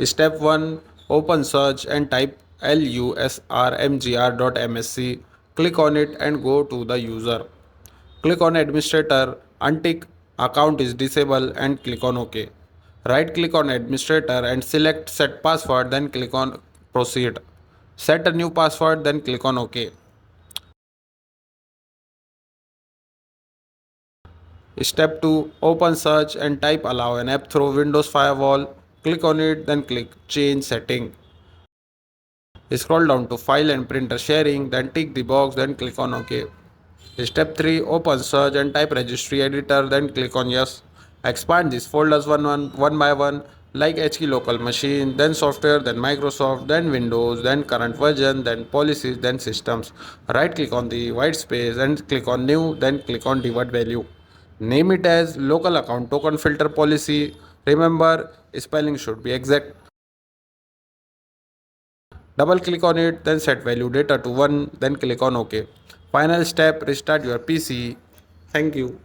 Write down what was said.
Step 1. Open search and type lusrmgr.msc. Click on it and go to the user. Click on administrator, untick account is disabled and click on OK. Right click on administrator and select set password, then click on proceed. Set a new password, then click on OK. Step 2. Open search and type allow an app through Windows Firewall. Click on it, then click change setting. Scroll down to file and printer sharing, then tick the box, then click on OK. Step 3. Open search and type registry editor, then click on yes. Expand these folders one by one, like HK local machine, then software, then Microsoft, then Windows, then current version, then policies, then systems. Right click on the white space and click on new, then click on divide value. Name it as local account token filter policy. Remember, spelling should be exact. Double click on it, then set value data to 1, then click on OK. Final step, restart your PC. Thank you.